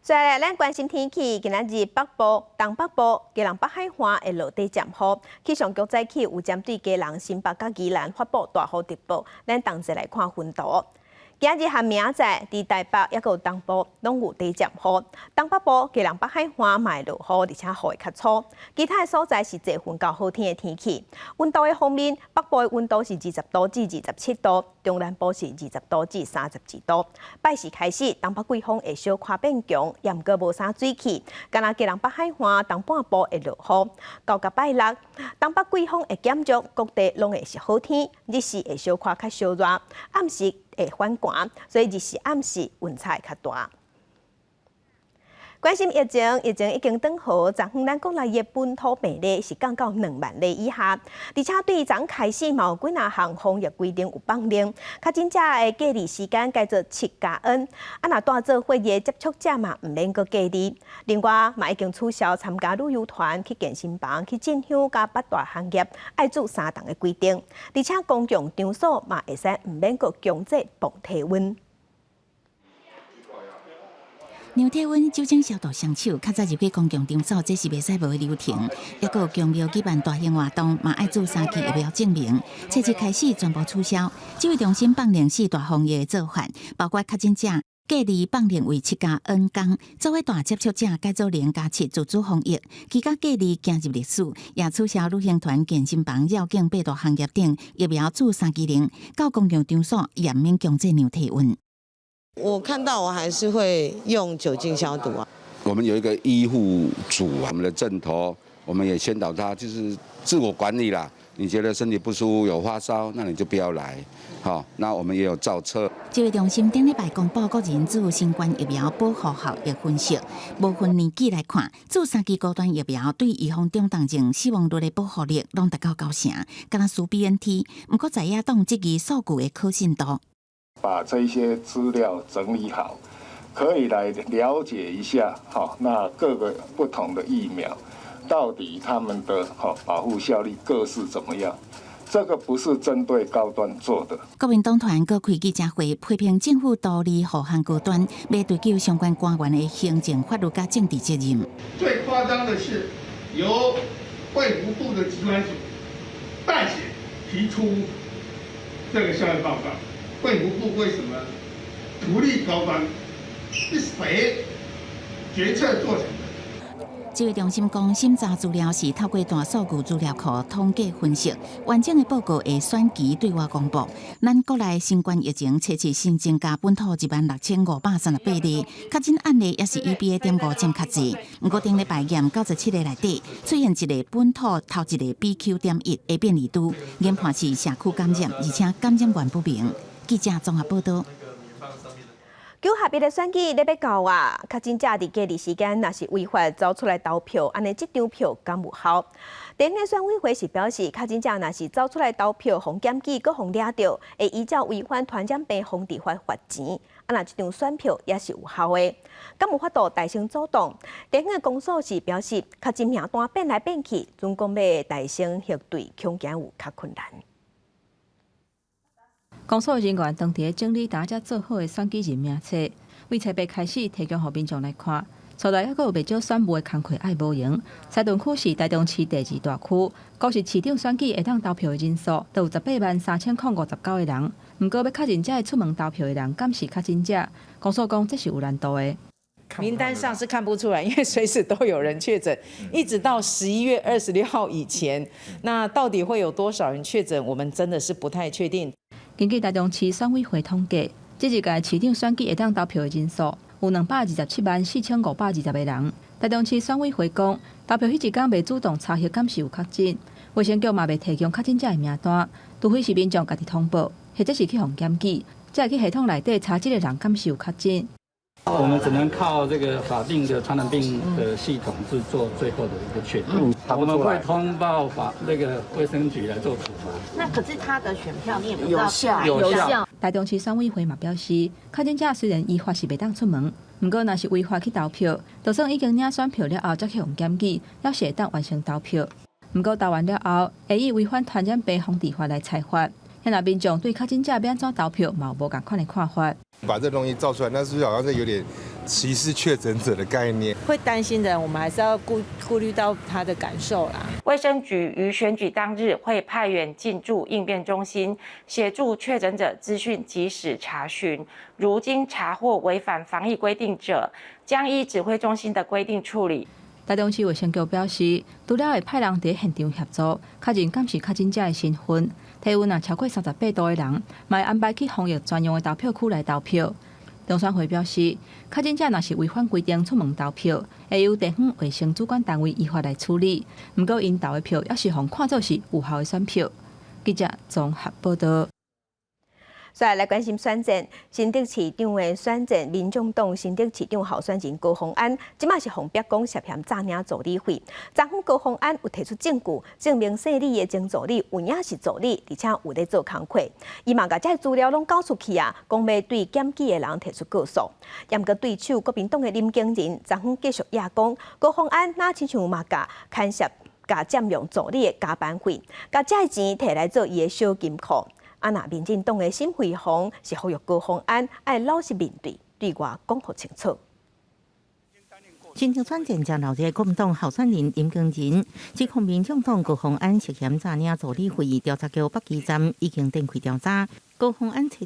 再来，咱关心天气，今仔日北部、东北部、基隆北海岸会落地渐雨。气象局早起有针对基隆、新北、甲宜兰发布大雨特报，咱同齐来看分图。今日和明仔，伫台北也有东部拢有地渐雨，东北部、基隆北海岸嘛会落雨，而且雨会较粗。其他的所在是多云到好天的天气。温度的方面，北部的温度是20度至27度，中南部是20度至32度。拜四开始，东北季风会小可变强，也毋过无啥水汽。敢若基隆北海岸东半部会落雨。到拜六，东北季风会减弱，各地拢会是好天，日时会小可较烧热，暗时会反寒，所以日时暗时温差较大。关心疫情已经转好，昨昏咱国内的本土病例是降到2万例以下，而且对昨开始嘛有几项防疫规定有放零，较真正的隔离时间改做7+N，若带做会议接触者嘛毋免阁隔离。另外嘛已经取消参加旅游团去健身房、去进香甲八大行业爱做3档的规定，而且公共场所嘛会使毋免阁强制磅体温。量体温、酒精消毒双手，较早入去公共场所，这是袂使无的流程。也有公庙举办大型活动，嘛爱做3期疫苗证明。初一开始全部取消。指挥中心放令4大防疫的做法，包括确诊者隔离放令为7+N天，作为大接触者改做0+7自主防疫。期间隔离加入历史，也取消旅行团、健身房、绕境八大行业等疫苗做3期零。到公共场所严免强制量体温。我看到我还是会用酒精消毒啊。我们有一个医护组，我们的阵头，我们也宣导他就是自我管理啦。你觉得身体不舒服、有发烧，那你就不要来。好，那我们也有造册。指挥中心顶礼拜公布国人自新冠疫苗保护效益分析，无分年纪来看，做3期高端疫苗对预防中重症死亡率的保护力拢达到9成，敢若输 BNT。不过在野党质疑数据的可信度。把这些资料整理好，可以来了解一下，那各个不同的疫苗到底他们的保护效力各是怎么样？这个不是针对高端做的。国民党团各开记者会，批评政府独立护航高端，要追究相关官员的行政、法律甲政治责任。最夸张的是，由卫福部的疾管署代写提出这个效益报告。卫福部为什么独立高端是谁决策做成的？指挥中心讲，审查资料是透过大数据资料库统计分析，完整的报告会选期对外公布。咱国内新冠疫情初次新增加本土16538例，确诊案例也是1:5.5较济。不过顶礼拜验97个内底出现一个本土头一个 BQ.1的变异株，研判是社区感染，而且感染源不明。记者综合报道。9合一的选举咧要到啊，确诊者伫隔离时间若是违法走出来投票，安尼这张票敢有效？地方选委会是表示，确诊者若是走出来投票，互检举，搁互抓到，会依照违反团检病防治法罚钱。啊，那这张选票也是有效的。敢有法度大声阻挡？地方的公所是表示，确诊名单变来变去，总讲要大声核对，恐惊有较困难。公所人员当地整理大家做好的选举人名册，为初八开始提供予民众来看。初来还阁有袂少选务的工课爱无闲。西屯区是台中市第2大区，高是市长选举会当投票的人数，都有183059个人。不过要确认才会出门投票的人，敢是确诊者？公所讲这是有难度的。名单上是看不出来，因为随时都有人确诊，一直到11月26号以前，那到底会有多少人确诊，我们真的是不太确定。根据台中市选委会统计，这一届市长选举会当投票的人数有2274520个人。台中市选委会讲，投票迄一天未主动查核敢是有确诊，卫生局嘛未提供确诊者的名单，除非是民众家己通报，或者是去互检举，才会去系统内底查这个人敢是有确诊。我们只能靠这个法定的传染病的系统去做最后的一个确定。我们会通报卫生局来做处罚。那可是他的选票你也不知道有效。台中市选委会嘛表示，确诊者虽然依法是袂当出门，不过若是违法去投票，就算已经领选票了后，再去互检举，也是会当完成投票。不过投完了后，会以违反传染病防治法来裁罚。现在民众对较真正要安怎投票，嘛有无共款的看法。把这东西造出来，那是不是好像是有点歧视确诊者的概念？会担心的人，我们还是要顾虑到他的感受啦。卫生局于选举当日会派员进驻应变中心，协助确诊者资讯及时查询。如经查获违反防疫规定者，将依指挥中心的规定处理。台中市卫生局表示，除了会派人伫现场协助，确认敢是确诊者的身份，体温超过38度的人，嘛会安排去防疫专用的投票区来投票。中选会表示，确诊者若是违反规定出门投票，会由地方卫生主管单位依法来处理。不过，因投的票也是互看作是有效的选票。记者综合报道。再来关心选战，新竹市长的选战，民众党新竹市长候选人高虹安，即马是红白讲涉嫌诈领助理费。昨昏高虹安有提出证据，证明姓李的前助理有影是助理，而且有咧做工课。伊嘛甲这资料拢交出去啊，讲要对检举的人提出告诉。也毋过对手国民党的林经仁昨昏继续也讲，高虹安哪亲像嘛甲牵涉甲占用助理的加班费，甲这钱摕来做伊的小金库。那民进党的新会红是呼吁高虹安爱老实面对，对外讲好清楚。新竹选战将闹热，国民党候选人林耕仁指控民众党高虹安涉嫌诈领助理费，调查局北基站已经展开调查。高虹安提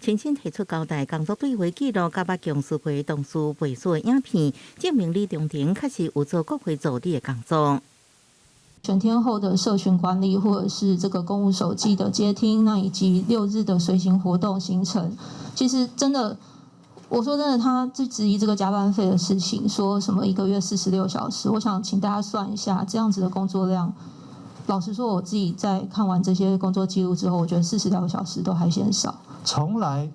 亲身提出交代工作对话记录，甲捌强司会同事背书的影片，证明李中庭确实有做国会助理的工作。全天候的社群管理，或者是这个公务手机的接听，那以及6日的随行活动行程，其实真的，我说真的，他就质疑这个加班费的事情，说什么1个月46小时，我想请大家算一下，这样子的工作量，老实说，我自己在看完这些工作记录之后，我觉得42个小时都还嫌少。从来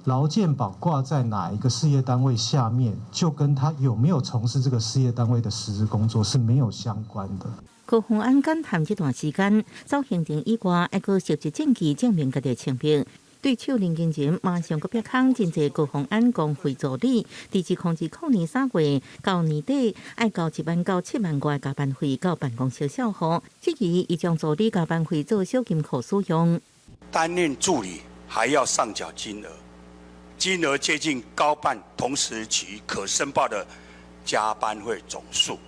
劳健保挂在哪一个事业单位下面，就跟他有没有从事这个事业单位的实质工作是没有相关的。高虹安感叹这段时间，走行程以外，还佫收集证据证明家己清白。对手林经仁马上佫逼空真侪高虹安工会助理，直至控制去年3月到年底，爱交1万到7万元加班费到办公室效付，质疑伊将助理加班费做小金库使用。担任助理还要上缴金额，金额接近高办同时期可申报的加班费总数，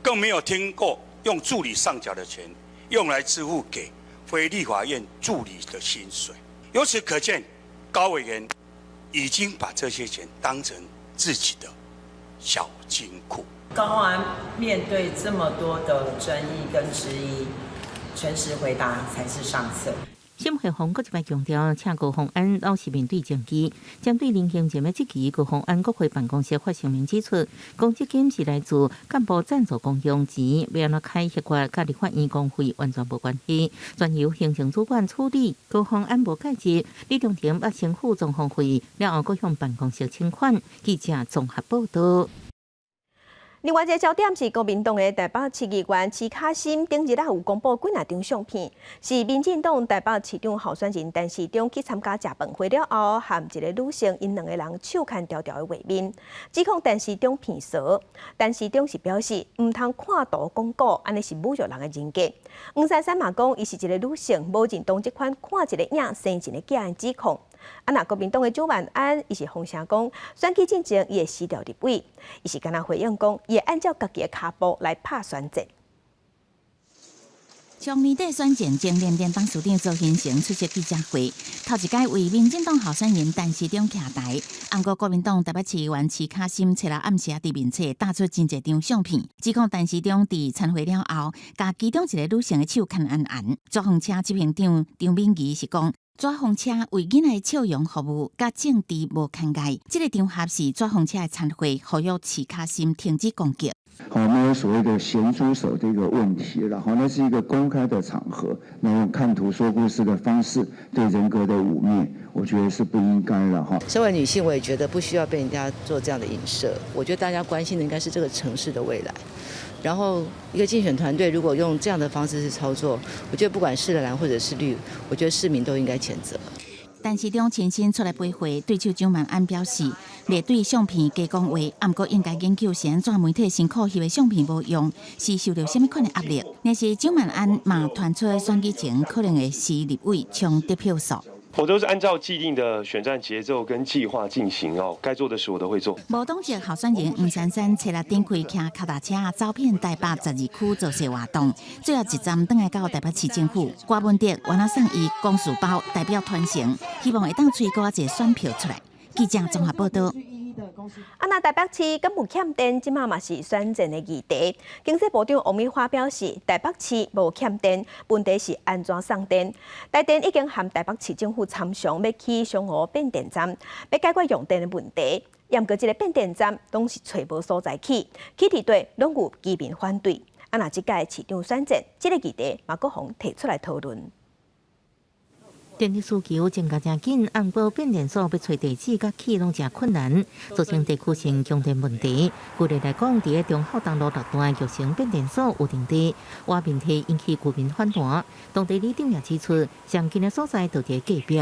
更没有听过用助理上缴的钱用来支付给非立法院助理的薪水。由此可见，高委员已经把这些钱当成自己的小金库。高虹安面对这么多的争议跟质疑，诚实回答才是上策。新会红阁一摆强调，请高虹安老实面对证据。针对林经仁的质疑，高虹安国会办公室发声明指出，公积金是来自干部赞助公用钱，要安怎开协会甲立法院工会完全无关系，全由行政主管处理。高虹安无介入，李中庭把成副总方会了后，佫向办公室请款。记者综合报道。另外一个焦点是国民党的台北市议员齐卡心顶日有公布几张相片，是民进党台北市长候选人陈时中去参加食饭会了后，和一个女性因2个人手牵条条的画面，指控陈时中骗色。陈时中是表示唔通看图讲古，安尼是侮辱人的人格。黄珊珊嘛讲，伊是一个女性，无认同这款看一个影生一个假的指控。那国民党的朱万安，伊是风声讲，选举进前伊会辞掉立委，伊是敢若回应讲，伊会按照家己的脚步来拍选战。从年底选战，前联电董事长周新成出席记者会，头一届为民进党候选人陈时中徛台。不过国民党台北市议员齐卡心找了暗时伫面册打出真侪张相片，指控陈时中伫参会了后，甲其中一个女性的手牵安安。抓风车执行长张敏仪是讲。抓风车为囡仔的笑容服务，甲政治无牵界。这个场合是抓风车的参会，呼吁齐卡心停止攻击。没有所谓的咸猪手这个问题，然后那是一个公开的场合，那用看图说故事的方式对人格的污蔑，我觉得是不应该的哈。身为女性，我也觉得不需要被人家做这样的影射。我觉得大家关心的应该是这个城市的未来。然后，一个竞选团队如果用这样的方式去操作，我觉得不管是蓝或者是绿，我觉得市民都应该谴责。陈市长亲身出来陪会，对手蒋万安表示，列对相片加讲话，不过应该研究是安怎媒体辛苦翕的相片无用，是受到什么款的压力？若是蒋万安嘛传出选举前可能会是立委抢得票数。我都是按照既定的选战节奏跟计划进行哦，该做的事我都会做。无党籍候选人黄珊珊初六点开骑脚踏车走遍台北12区做些活动，最后一站转来到台北市政府。郭文哲原来送伊公事包代表团成，希望会当催高一个选票出来。记者综合报道。那台北市敢有欠电，即马嘛是选战的议题。经济部长王美花表示，台北市无欠电，问题是安怎送电。台电已经和台北市政府参详，要起双湖变电站，要解决用电的问题。不过，这个变电站拢是找无所在起，起地队拢有居民反对。那即届市长选战，这个议题嘛，各方提出来讨论。电力需求增加真紧，安保变电所要找地址甲起拢真困难，造成地区性供电问题。举例来讲，伫个中孝东路6段玉成变电所有停地，瓦面体引起居民反弹。当地里长也指出，上近的所在都伫隔壁。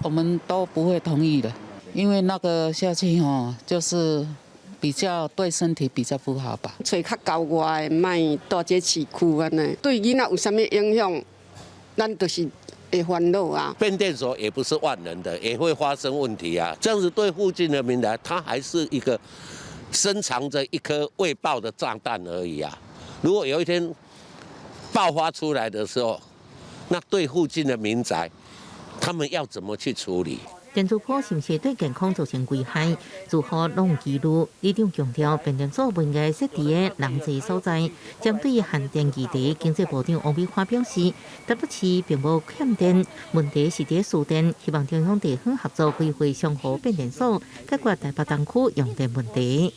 我们都不会同意的，因为那个下去就是比较对身体比较不好吧。找较郊外的，卖大这市区安尼，对囡仔有啥物影响？咱就是会烦恼啊。变电所也不是万能的，也会发生问题啊。这样子对附近的民来，它还是一个深藏着一颗未爆的炸弹而已啊。如果有一天爆发出来的时候，那对附近的民宅，他们要怎么去处理？电磁波是不是对健康造成危害？如何拢有记录？里长强调，变电所不应该设伫个人济所在。针对限电议题，经济部长王美花表示，台北市并无欠电，问题是伫输电，希望中央地方合作规划双湖变电所，解决台北东区用电问题。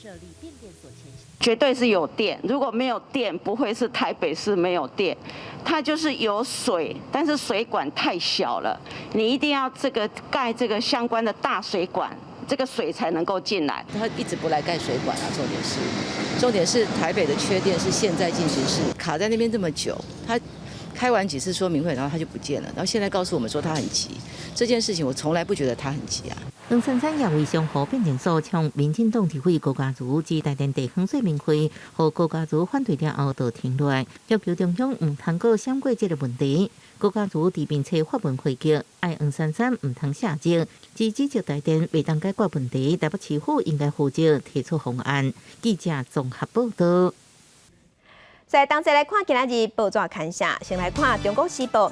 绝对是有电，如果没有电，不会是台北市没有电，它就是有水，但是水管太小了，你一定要盖这个相关的大水管，这个水才能够进来。他一直不来盖水管啊，重点是台北的缺电是现在进行式，卡在那边这么久，他开完几次说明会，然后他就不见了，然后现在告诉我们说他很急，这件事情我从来不觉得他很急啊。黄珊珊也为双湖变电所向民进党提委高嘉瑜及台电地方说明会，和高嘉瑜反对了后就停落来，要求中央唔通过闪过这个问题。高嘉瑜伫并且发文回击，爱黄珊珊唔通下责，指责台电未当解决问题，台北市府应该负责提出方案。记者综合报道。在同齐来看今日报纸看啥，先来看《中国时报》。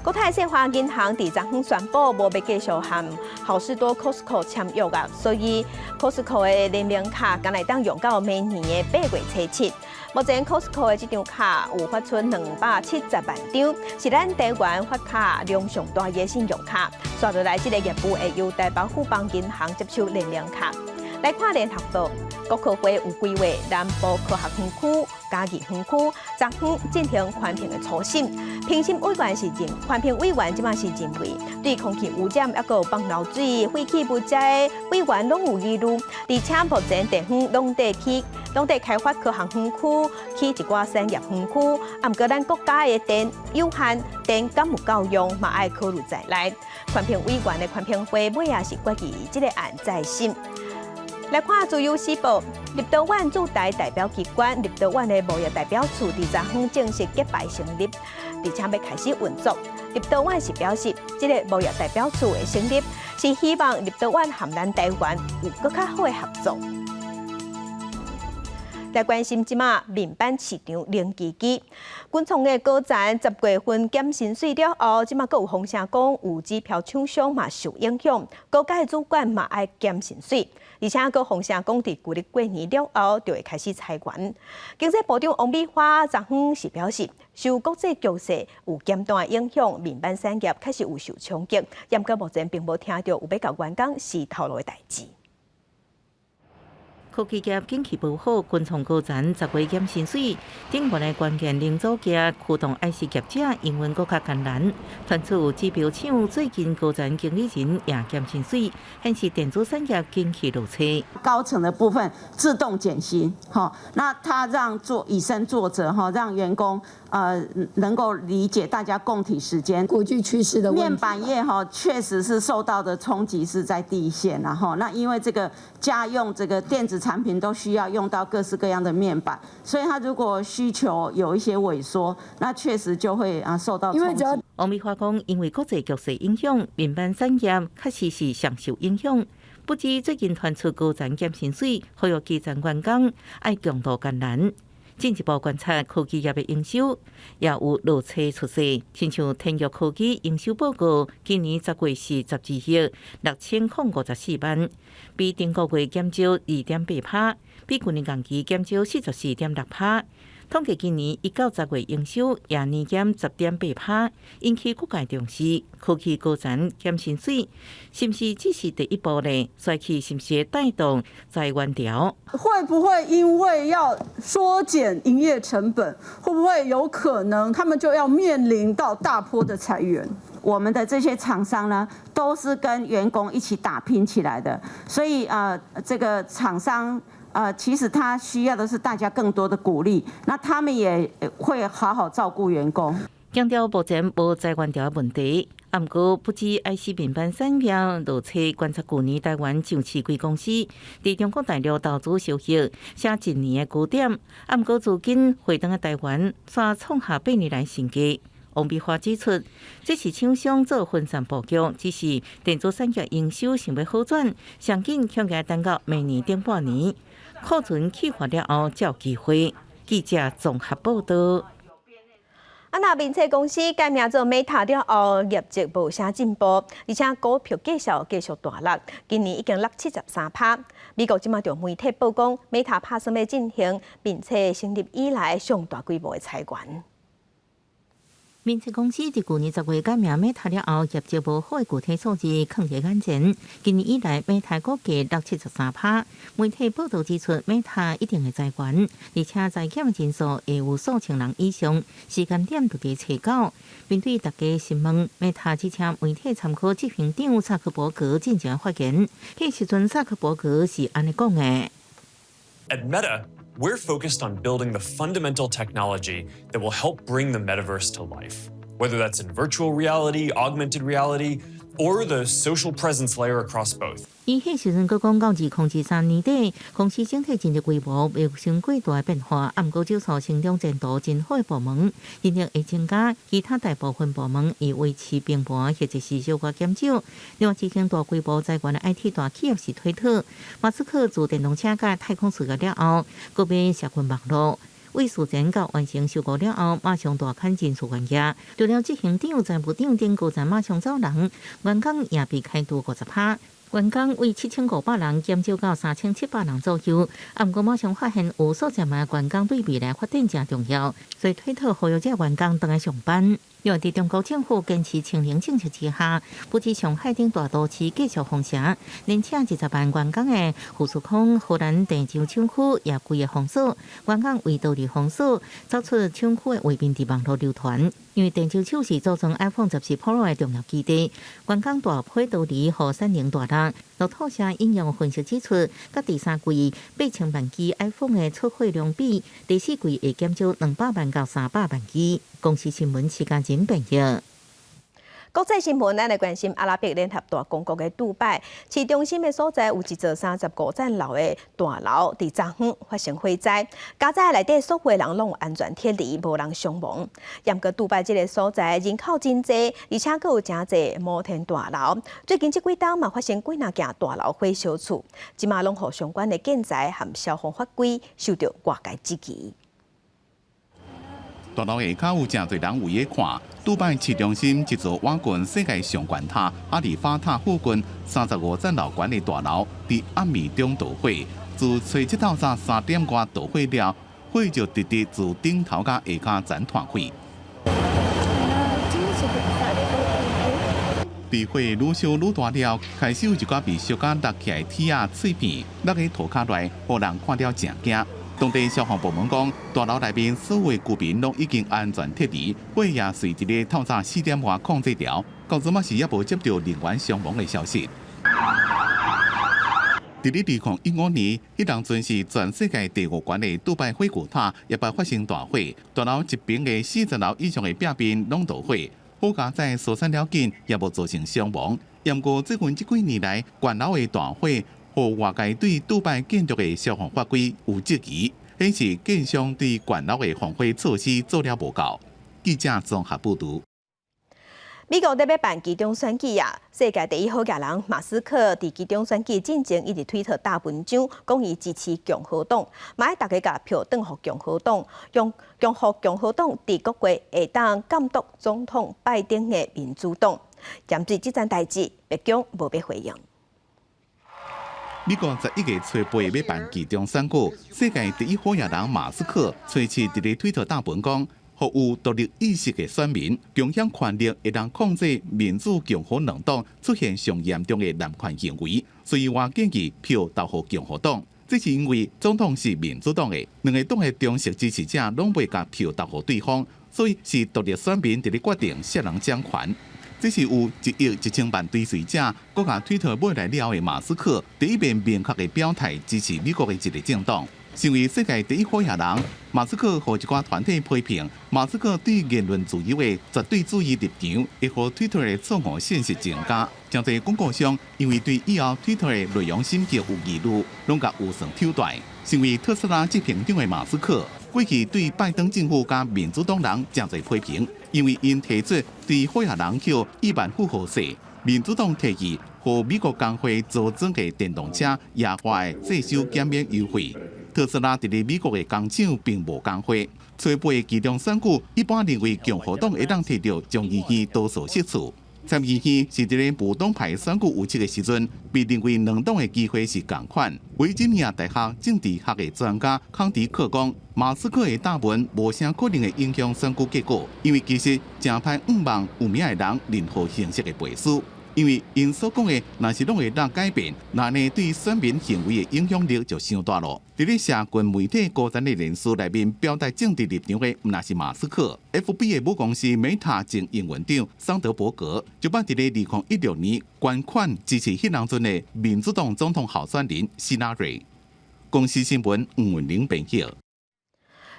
国泰世华银行伫昨昏宣布，无要继续和好事多 Costco 签约啊，所以 Costco 的联名卡敢来当用到明年的8月初7。目前 Costco 的这张卡有发出270万张，是咱台湾发卡量上大的信用卡。刷落来，这个业务会由台北富邦银行接手联名卡。来看联合报，国科会有规划南部科学园区、嘉义园区昨昏进行环评的初审，评审委员是环评委员，即马是认为对空气污染、还有放漏水、废弃物质委员拢有疑虑，而且目前地方拢在开发科学园区起一寡产业园区，啊，毋过咱国家的电有限，电敢有够用，嘛爱考虑在内。环评委员的环评会尾也是决议这个案再审。来看自由时报，立陶宛驻台代表机关立陶宛的贸易代表处伫昨昏正式揭牌成立，而且要开始运作。立陶宛是表示，这个贸易代表处的成立是希望立陶宛和咱台湾有更较好的合作。来关心即马面板市场零基机，军创的高层10月份减薪水了后，即马阁有风声讲有支票厂商嘛受影响，高阶主管嘛爱减薪水，而且阁风声讲伫旧历过年了后就会开始裁员。经济部长王美花昨昏是表示，受国际局势有简单影响，面板产业开始有受冲击，不过目前并无听到有要甲员工是头路的代志。科技业近期不好，群创高层10月减薪水，等原来关键零组件驱动 IC 业者营运更加艰难。传出指标厂最近高层经理人也减薪水，显示电子产业近期落车。高层的部分自动减薪，那他让以身作则，让员工能够理解大家共体时间。国际趋势的问题，面板业确实是受到的冲击是在第一线，然后那因为这个家用这个电子产品都需要用到各式各样的面板，所以它如果需求有一些萎缩，那确实就会受到冲击。王美花讲，因为国际局势影响，面板产业确实是上受影响。不知最近传出高层减薪水，呼吁基层员工要强度艰难。进一步观察科技业的营收，也有落车出现。亲像天域科技营收报告，今年10月是12亿6054万，比前个月减少2.8%，比去年同期减少44.6%。统计今年1到10月营收也年减10.8%，引起各界重视。科技高层减薪水，是不是只是第一步呢？帅气是不是带动再弯调？会不会因为要缩减营业成本，会不会有可能他们就要面临到大波的裁员？我们的这些厂商呢，都是跟员工一起打拼起来的，所以这个厂商。其实他需要的是大家更多的鼓励，那他们也会好好照顾员工。强调目前无再弯调问题，不过不止 IC 面板产业落车，观察去年台湾上市贵公司在中国大陆投资收益写一年的高点，不过资金回到台湾，却创下8年来新低。王美花指出，这是厂商做分散布局，只是电子产业营收想要好转，上紧恐怕等到明年顶半年。库存去化了后，才有机会。记者综合报道。那面册公司改名做 Meta 了后，业绩无啥进步，而且股票继续大落，今年已经落73%。美国即马就媒体曝光 ，Meta 打算要进行并且成立以来上大规模的裁员。面册公司在去年10月改名 Meta 了后，业绩无好的具体数字放在眼前。今年以来 ，Meta 股价落73%。媒体报道指出 ，Meta 一定会裁员，而且裁减人数会有数千人以上，时间点就在找到。面对大家询问 ，Meta 只请媒体参考执行长萨克伯格进行发言。迄时阵萨克伯格是安尼讲的 ：At Meta.We're focused on building the fundamental technology that will help bring the metaverse to life, whether that's in virtual reality, augmented reality, or the social presence layer across both. 伊迄时阵，佫讲到2023年底，公司整体经济规模未有啥过大变化，不过少数成长程度真好的部门，盈利会增加，其他大部分部门以维持平盘，或者是小可减少。另外，执行大规模裁员的 IT 大企业是推特，马斯克自电动车甲太空事业了后，佫要社群网络。为事前到完成收购了后，马上大砍人数员额，除了执行长、财务长等高层马上走人，员工也被开除50%。员工为7500人减少到3700人左右，不过马上发现有数十万员工对未来发展正重要，所以推特呼吁这员工回来上班。因为在中国政府坚持清零政策之下，不止上海等大都市继续封城，连请20万员工的富士康荷兰郑州厂区也规个封锁，员工为逃离封锁，走出厂区的画面伫网络流传。因为郑州厂是组装 iPhone 14 Pro 的重要基地，员工大批逃离和三菱大陆。路透社引用分析指出，甲第三季8000万支 iPhone 的出货量比，第四季会减少200万到300万支。公司新闻时间真便宜。国际新闻，咱来关心阿拉伯联合大公国的杜拜市中心的所在，有一座35层楼的大楼，伫昨昏发生火灾。加在内底所有人拢有安全脱离，无人伤亡。不过杜拜这个所在人口真济，而且佫有真济摩天大楼。最近这几冬嘛发生几若件大楼火烧厝，即马拢互相关的建材和消防法规受到外界质疑。大楼下骹有真侪人有在看。杜拜市中心一座瓦近世界上悬塔阿里法塔附近35层楼高的大楼，伫暗暝中导火。自初一透早3点外导火了，火就直直自顶头甲下骹斩断开。地火愈烧愈大了，开始有一寡被烧甲落起来铁啊碎片落喺涂骹内，互人看了真惊。当地消防部门讲，大楼内面所有居民拢已经安全撤离，火也随一个透早4点外控制掉。到阵嘛是也无接到人员伤亡的消息。伫2015年，迄当阵是全世界第5悬的杜拜火古塔也发生大火，大楼一边的40楼以上的壁边拢着火，好佳在疏散了紧，也无造成伤亡。不过，这几年来，悬楼的大火，互外界对杜拜建筑的消防法规有质疑，显示建商对悬楼的防火措施做了无够。记者综合报道。美国在要办其中选举啊，世界第1好野人马斯克伫其中选举进前，伊伫推特大文章，讲伊支持共和党，嘛爱大家甲票转互共和党，用互共和党伫各国会当监督总统拜登的民主党。针对这件代志，白宫无要回应。美国11月初8要办其中选举，世界第1好野人马斯克初次伫咧推特大文讲。互有独立意识的选民，共享权力会当控制民主共和两党出现上严重的滥权行为，所以我建议票投给共和党。这是因为总统是民主党的，两个党的忠实支持者拢未甲票投给对方，所以是独立选民伫咧决定谁人掌权。这是有1亿1千万追随者，搁甲推特买来了的马斯克，第一遍明确的表态支持美国的一个政党。身为世界第1好野人，马斯克和一寡团体批评，马斯克对言论自由的绝对主义立场，会和推特的错误信息增加。真侪广告商因为对以后推特的内容审核有疑虑，拢甲有算挑战。身为特斯拉执行长的马斯克，过去对拜登政府甲民主党人真侪批评，因为因提出对好野人叫1万户号税，民主党提议和美国工会组装的电动车压花的税收减免优惠。特斯拉伫咧美国的工厂并无工会，初8其中选举一般认为共和党会当摕到众议院多数席次。参议院是伫咧无党派选举有七的时阵，被认为两党的机会是共款。维吉尼亚大学政治学的专家康迪克讲，马斯克的答文无啥可能会影响选举结果，因为其实正派5万有名的人任何形式的背书。因为因所讲的，若是拢会当改变，那呢对选民行为的影响力就伤大咯。伫咧社群媒体高层的人士内面表达政治立场的，毋那是马斯克 ，FB 的母公司Meta前营运长桑德伯格，就把伫咧2016年捐款支持迄当阵的民主党总统候选人希拉蕊。公司新闻吴文玲编辑。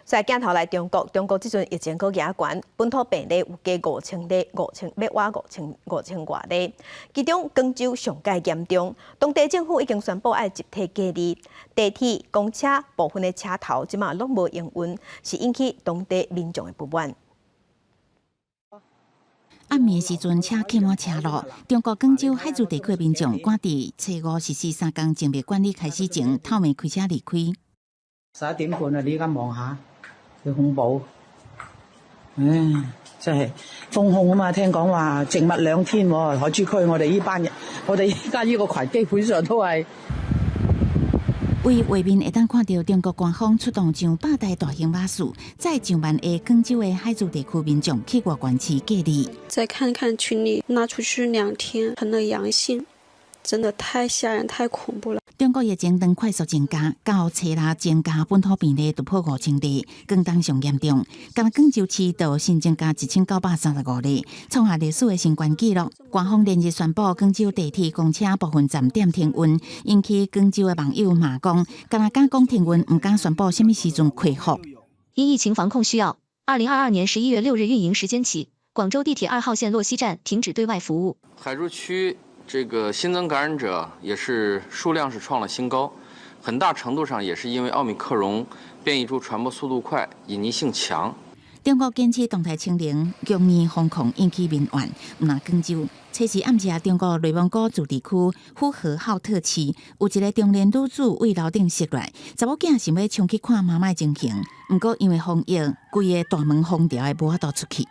再镜头来中国，中国即阵疫情搁加悬，本土病例有加5000例，5000要挖5000外例，其中广州上界严重，当地政府已经宣布要集体隔离，地铁、公车部分的车头即马拢无营运，是引起当地民众的不满。暗暝时阵，车客满车路。中国广州海珠地区民众赶伫初5实施3天静谧管理开始前，透暝开车离开。11點半啊！你而家望下，幾恐怖！真係封控啊嘛！聽講話靜默2天喎，海珠區我哋呢班人，我哋依家呢個群基本上都係。為畫面會當看到中國官方出動上100台大型巴士，載上萬個廣州的海珠地區民眾去外縣市隔離。再看看群裡拿出去2天成了陽性，真的太嚇人、太恐怖了。中國疫情đang快速增加，到初6增加本土病例突破5000例，廣東上嚴重。今日廣州市就新增加1935例，創下歷史的新高紀錄。官方連日宣布廣州地鐵、公車部分站點停運，引起廣州的網友罵講，今日敢講停運，唔敢宣布什麼時陣恢復。因疫情防控需要，2022年11月6日運營時間起，廣州地鐵2號線洛溪站停止對外服務。海珠區這個新增感染者也是數量是創了新高，很大程度上也是因為奧密克戎變異株傳播速度快、隱匿性強。中國堅持動態清零，容易封控引起民怨。那廣州初時暗時，中國內蒙古自治區呼和浩特市有一個中年女子為樓頂摔落，查某囝想要衝去看媽媽情形，不過因為防疫，規個大門封條的無法度出去。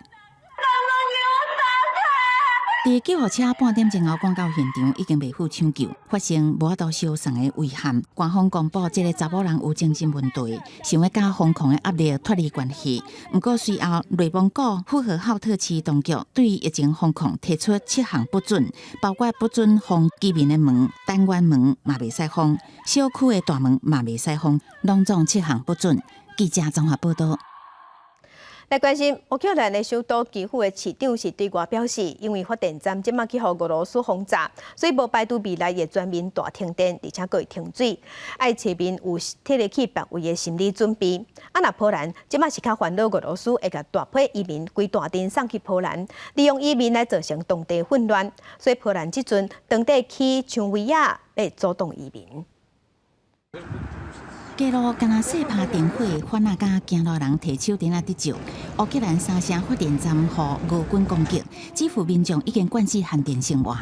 伫救护车半点钟后赶到现场，已经未赴抢救，发生无法度消送的遗憾。官方公布，这个查某人有精神问题，想要甲疯狂的压力脱离关系。不过随后，内蒙古呼和浩特市当局对疫情防控提出7项不准，包括不准封居民的门、单元门嘛袂使封，小区的大门嘛袂使封，拢总7项不准。记者综合报道。来关心乌克兰的首都基辅的市长是对外表示，因为发电站即马去互俄罗斯轰炸，所以无排除未来会全面大停电，而且佫会停水，爱市民有摕得起别位的心理准备。若波兰即马是较烦恼俄罗斯会甲大批移民规大阵送去波兰，利用移民来造成当地混乱，所以波兰即阵当地去抢维亚要主动移民。街路敢若细拍电火，反而甲行路人提手电得照。乌克兰3城发电站互俄军攻击，基辅民众已经惯习限电生活。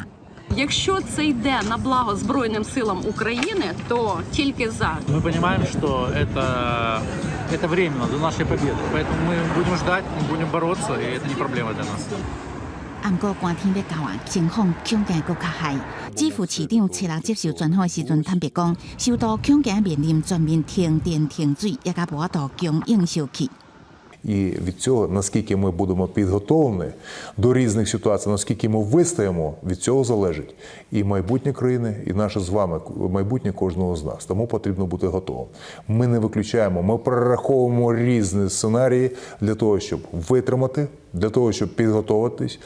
Якщо це йде на благо Збройним силам України, то тільки за. Мы понимаем, что это временно до нашей победы, поэтому мы будем ждать, мы будем бороться, и это не проблема для нас. 暗过寒天要到啊，情况恐惊佫较害。基辅市长7日接受专访的时阵坦白讲，首都恐惊面临全面停电停水，也甲无法度供应烧气。 І від цього, наскільки ми будемо підготовлені до різних ситуацій, наскільки ми вистоїмо, від цього залежить і майбутнє країни, і наше з вами майбутнє кожного з нас. Тому потрібно бути готовим. Ми не виключаємо, ми прораховуємо різні сценарії для того, щоб витримати, для того, щоб підготуватись.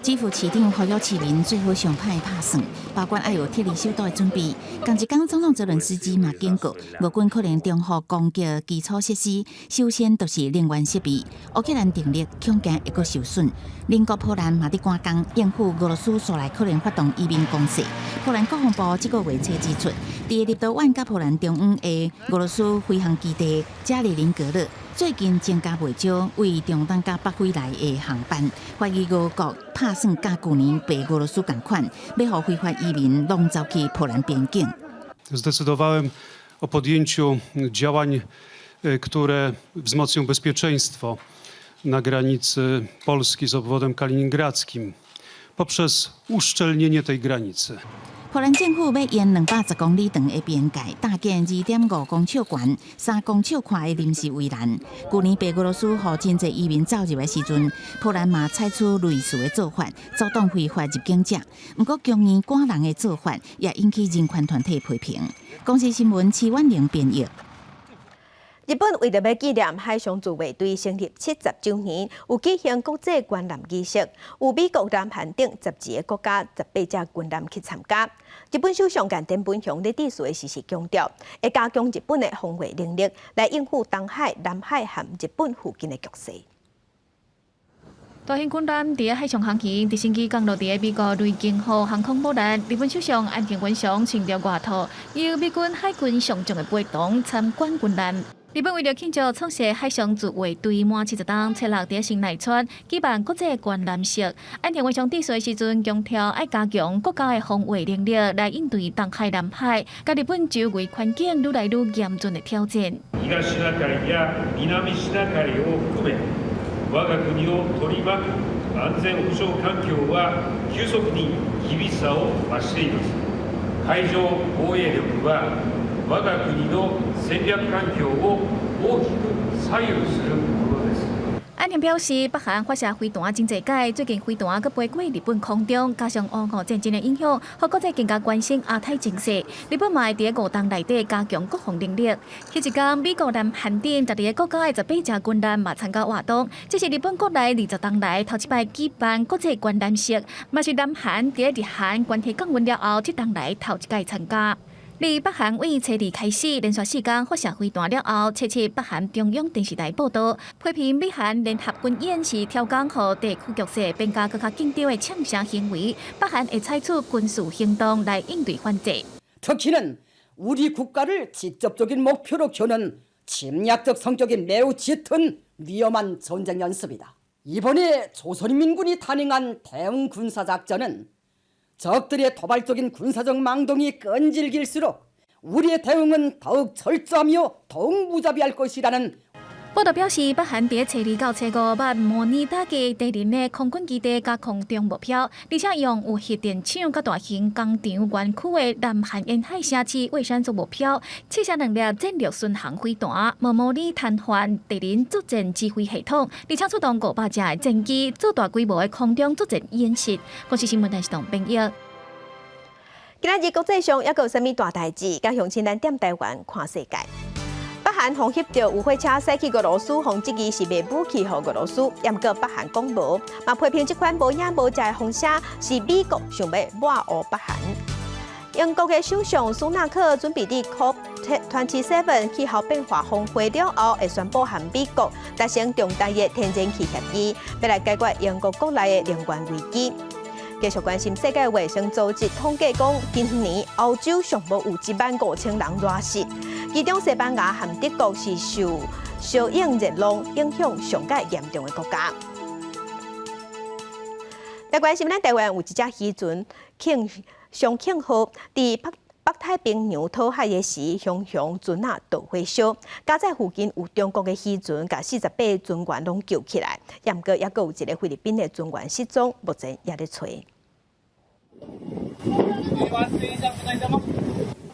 基辅市长呼吁市民最好上歹拍算，包括要有脱离首都的准备。同一天，总统泽伦斯基嘛警告，俄军可能中途攻击基础设施，首先就是能源设备。乌克兰电力恐惊会阁受损。邻国波兰嘛伫赶工应付俄罗斯所来可能发动移民攻势。波兰国防部这个月初指出，伫立陶宛甲波兰中央的俄罗斯飞行基地加里宁格勒。 最近增加袂少为中东甲北非来的航班，怀疑俄国打算甲去年被俄罗斯同款，要互非法移民拢走去波兰边境。Zdecydowałem o podjęciu działań, które wzmocnią bezpieczeństwo na granicy Polski z obwodem kaliningradzkim poprzez uszczelnienie tej granicy. 波兰政府要沿210公里长的边界搭建2.5公尺悬、3公尺宽的临时围栏。去年被俄罗斯和真侪移民走入的时阵，波兰嘛采取类似的做法，阻挡非法入境者。不过，强硬赶人的做法也引起人权团体批评。公司新闻齐婉玲编译。 日本为了要纪念海上自卫队成立70周年，有举行国际观览仪式，有美国、南韩等12个国家18只军舰去参加。日本首相岸田文雄在致辞的时强调，会加强日本的防卫能力，来应付东海、南海和日本附近的局势。 大型军舰伫海上航行，第星期降落伫美国瑞金号航空母舰。日本首相岸田文雄穿着外套，由美军海军上将的陪同参观军舰。 日本为了庆祝创设海上自卫队满70周，7日伫新内村举办国际观览式。岸田文雄致辞时阵强调，要加强国家的防卫能力，来应对东海、南海，甲日本周围环境愈来愈严峻的挑战。東シナ海や南シナ海を含め、我が国を取り巻く安全保障環境は急速に厳しさを増しています。海上防衛力は 我が国の戦略環境を大きく左右するものです。岸田表示，北韩发射飞弹真侪届，最近飞弹阁飞过日本空中，加上俄乌战争的影响，和国际更加关心亚太情势。日本嘛会伫5冬内底加强国防能力。迄一天，美国、南韩等12个国家的18只军舰嘛参加活动，这是日本国内20冬来头一摆举办国际观览式，嘛是南韩伫日韩关系降温了后，这冬来头一届参加。 自北韩为初二开始连续4天发射飞弹了后，77北韩中央电视台报道，批评美韩联合军演是挑战和地区局势变加更加紧张的呛声行为，北韩会采取军事行动来应对反制。 터키는 우리 국가를 직접적인 목표로 겨눈 침략적 성격이 매우 짙은 위험한 전쟁 연습이다. 이번에 조선인민군이 단행한 대응 군사작전은 적들의 도발적인 군사적 망동이 끈질길수록 우리의 대응은 더욱 철저하며 더욱 무자비할 것이라는 报道表示，北韩伫初2到初5捌模拟打击敌人的空军基地甲空中目标，而且用有核电厂甲大型工厂园区的南韩沿海城市蔚山做目标，试射2粒战略巡航飞弹，模拟瘫痪敌人作战指挥系统，而且出动500架的战机做大规模的空中作战演习。国际新闻台是同朋友。今仔日国际上还有啥物大代志？甲乡亲咱点台湾看世界。北韩恐吓着有火车驶去俄罗斯，方质疑是卖武器予俄罗斯，也毋过北韩讲无，嘛批评这款无影无迹的方式是美国想要抹黑北韩。英国的首相苏纳克准备伫 COP27 气候变化峰会了后，会宣布和美国达成重大的天然气协议，要来解决英国国内的能源危机。继续关心世界卫生组织统计讲，今年欧洲上无有15000人热死，其中西班牙和德国是受小影热浪影响上界严重的国家。来关心咱台湾有一只渔船上庆号伫北太平洋讨海的时，熊船啊导火烧，加在附近有中国的渔船，甲48船员拢救起来，也毋过还有一个菲律宾的船员失踪，目前也在找。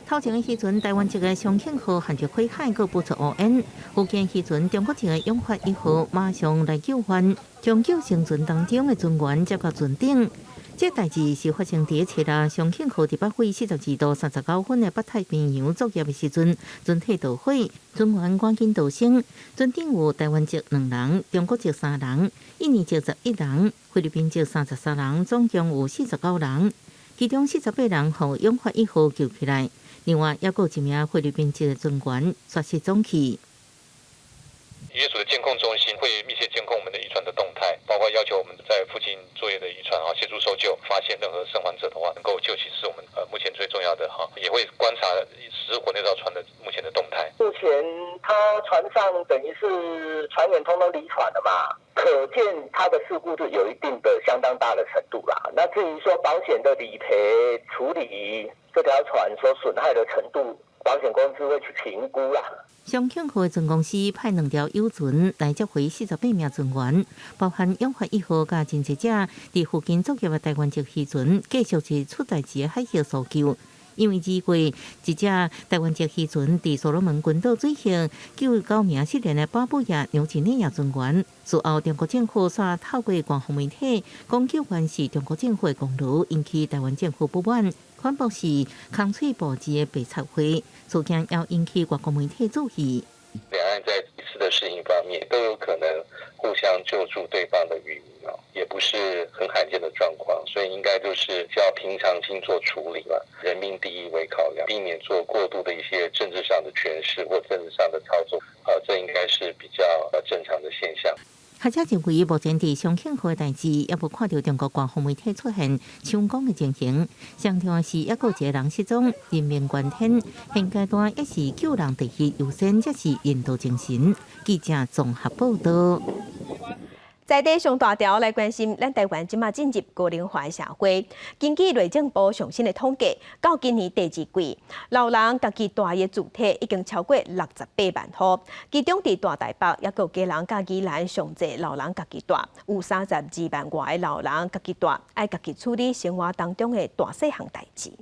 头前的渔船台湾籍的上庆号含着开海，佮不出乌烟。福建渔船中国籍的永发1号马上来救援，将救生船当中的船员接到船顶。这代志是发生伫初6上庆号伫北纬42度39分的北太平洋作业的时阵，船体导火，船员赶紧逃生。船顶有台湾籍2人，中国籍3人，印尼籍11人，菲律宾籍33人，总共有49人。其中48人互永发1号救起来，另外还有一名菲律宾籍的船员绝失踪去。渔业署的监控中心会密切监控我们的渔船的动态，包括要求我们在附近作业的渔船协助搜救，发现任何生还者的话，能够救起是我们目前最重要的也会观察失火那艘船的目前的动态。目前他船上等于是船员通通离船了嘛，可见他的事故是有一定的相当大的程度啦。那至于说保险的理赔处理这条船所损害的程度，保险公司会去评估啦。上庆号的船公司派2条游船来接回48名船员，包含永发1号甲真济者伫附近作业的台湾籍渔船，继续是出代志的海啸搜救。因为2月一只台湾籍渔船伫所罗门群岛水下救9名失联的巴布亚纽几内亚船员。事后，中国政府煞透过官方媒体讲救援是中国政府的功劳，引起台湾政府不满。反驳是空嘴保持的白插会，事件要引起外国媒体注意。两岸在彼此的事情方面都有可能互相救助对方的渔民也不是很罕见的状况，所以应该就是要平常心做处理嘛，人民第一为考量，避免做过度的一些政治上的诠释或政治上的操作，这应该是比较正常的现象。学者认为，目前伫上庆号的代志，也无看到中国官方媒体出现抢讲的情形。上重要是，还有一个人失踪，人命关天。现阶段也是救人第一优先，才是人道精神。记者综合报道。在地上大条来关心，咱台湾即马进入高龄化社会。根据内政部上新的统计，到今年第2季，老人家己住的主体已经超过68万户，其中伫大台北也有家人甲宜兰上济老人家己住，有32万外的老人家己住，爱家己处理生活当中的大细项代志。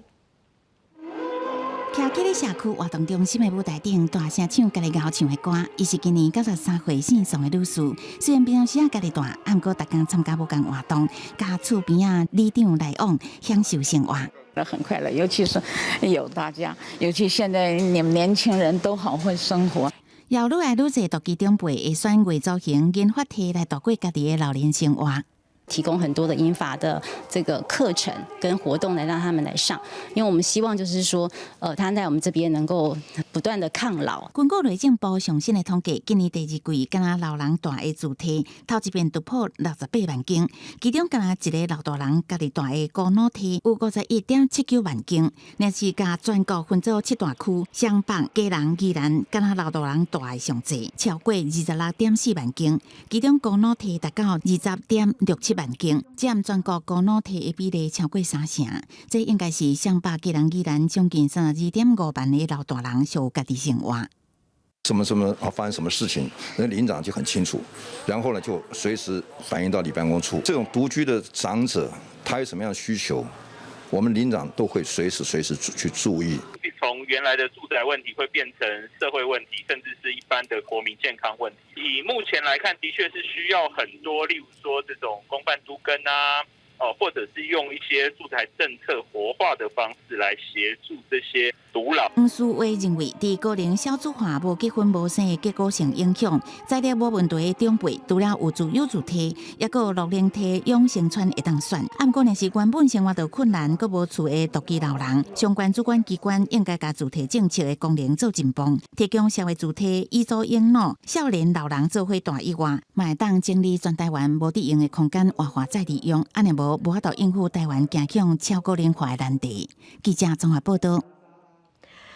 徛伫咧社区活动中心的舞台顶，大声唱家己熬唱的歌。伊是今年93岁姓宋的女士，虽然平常时家己住，毋过逐工参加无共活动，甲厝边啊里长来往，享受生活。很快乐，尤其是有大家，尤其现在你们年轻人都好会生活。有愈来愈侪独居长辈会选月造型研发体来度过家己的老年生活。提供很多的银发的这个课程跟活动来让他们来上，因为我们希望就是说，他在我们这边能够不断的抗老。根据内政部上新的统计，今年第2季，敢若老人住的主体头一遍突破68万间，其中敢若一个老大人家己住的高楼梯有51.79万间，若是甲全国分做7大区，双北、家人、宜兰敢若老大人住的上济，超过26.4万间，其中高楼梯达到20.67万间，占全国高楼梯的比例超过3成。这应该是双北、家人、宜兰将近32.5万的老大人小有家己生活。什么发生什么事情，那领长就很清楚，然后呢就随时反映到里办公处。这种独居的长者，他有什么样的需求，我们领长都会随时去注意。从原来的住宅问题会变成社会问题，甚至是一般的国民健康问题。以目前来看，的确是需要很多，例如说这种公办都更啊。或者是用一些住宅政策活化的方式来协助这些独老。黄思维认为，伫高龄少子化、无结婚无生的结构性影响，在咧无问题的长辈，除了有自有主体，也佫有乐龄体养生村会当选。不过，若是原本生活就困难，佫无厝的独居老人，相关主管机关应该甲主体政策的功能做进步，提供社会主体以左应老、少年老人做伙大以外，嘛会当整理全台湾无得用的空间活化再利用，安尼无法度应付台湾走向超高龄化的难题。记者综合报道。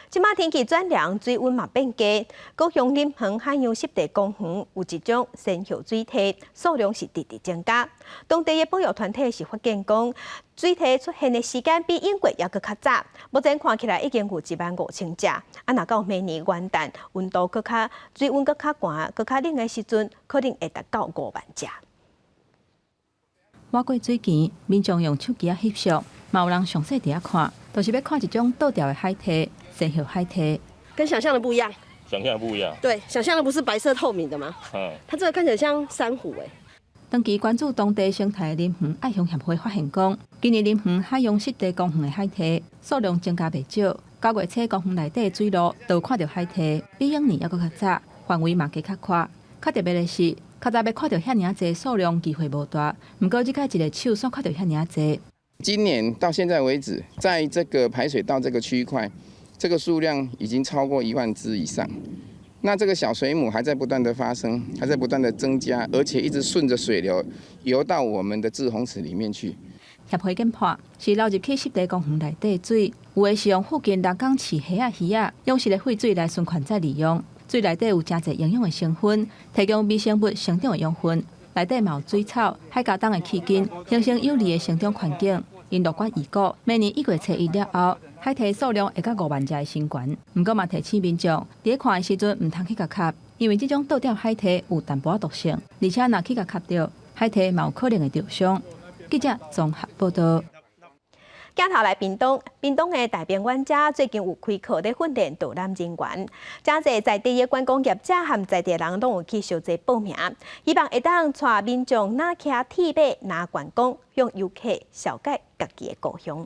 即马天气转凉，水温嘛变低，高雄林园海洋湿地公园有一种生锈水体，数量是直直增加。当地的保育团体是发现讲，水体出现的时间比英国还佫较早，目前看起来已经有15000只。若到明年元旦，温度佫较水温佫较寒、佫较冷的时阵，可能会达到5万只。我过水墘，民众用手机翕相，嘛有人详细伫遐看，就是要看一种倒掉的海体。生锈海体跟想象的不一样，想象的不一样。对，想象的不是白色透明的吗？它这个看起来像珊瑚哎。长期关注当地生态林园爱乡协会发现讲，今年林园海洋湿地公园的海体数量增加袂少。9月初公园内底的水路都有看到海体，比往年还佫较早，范围嘛加较宽。较特别的是，较早要看到遐尔济数量机会无大，不过即摆一个手煞看到遐尔济。今年到现在为止，在这个排水道这个区块。这个数量已经超过1万只以上，那这个小水母还在不断的发生，还在不断的增加，而且一直顺着水流游到我们的滞洪池里面去。协会研判是流入去湿地公园内底的水，有的是用附近人工饲虾鱼仔用湿的废水来循环再利用，水内底有真侪营养的成分，提供微生物成长的养分，内底嘛有水草、海藻等的气根，形成有利的成长环境。因乐观预估，明年1月初1了后，海体数量会到5万只的新悬。不过嘛，提醒民众，伫看的时阵唔通去甲吸，因为这种倒掉海体有淡薄毒性，而且若去甲吸到，海体嘛有可能会受伤。记者综合报道。镜头来屏东，屏东的大编员者最近有开课咧训练导览人员，真侪在地的观光业者和在地人拢有去小济报名，希望会当带民众拿骑铁马拿观光，向游客小解家己的故乡。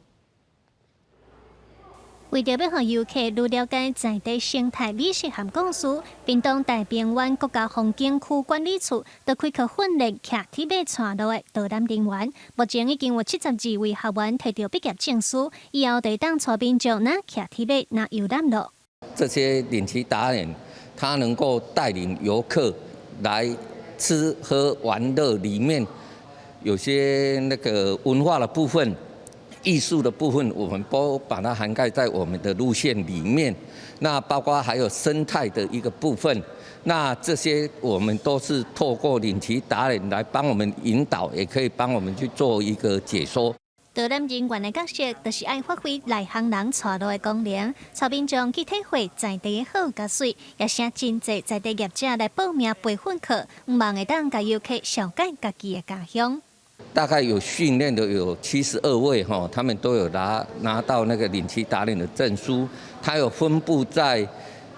为着要让游客愈了解在地生态美食和故事，屏东大平湾国家风景区管理处就开课训练骑铁马带路的导览人员。目前已经有72位学员摕到毕业证书，以后就当带民众拿骑铁马拿游览路。这些领骑达人，他能够带领游客来吃喝玩乐，里面有些那个文化的部分。艺术的部分，我们都把它涵盖在我们的路线里面。那包括还有生态的一个部分，那这些我们都是透过领骑达人来帮我们引导，也可以帮我们去做一个解说。导览人员的角色，就是爱发挥内行人带路的功能，带民众去体会在地的好甲水，也请真侪在地业者来报名培训课，希望会当甲游客了解家己的家乡。大概有训练的有72位哈，他们都有拿到那个领骑达人的证书。他有分布在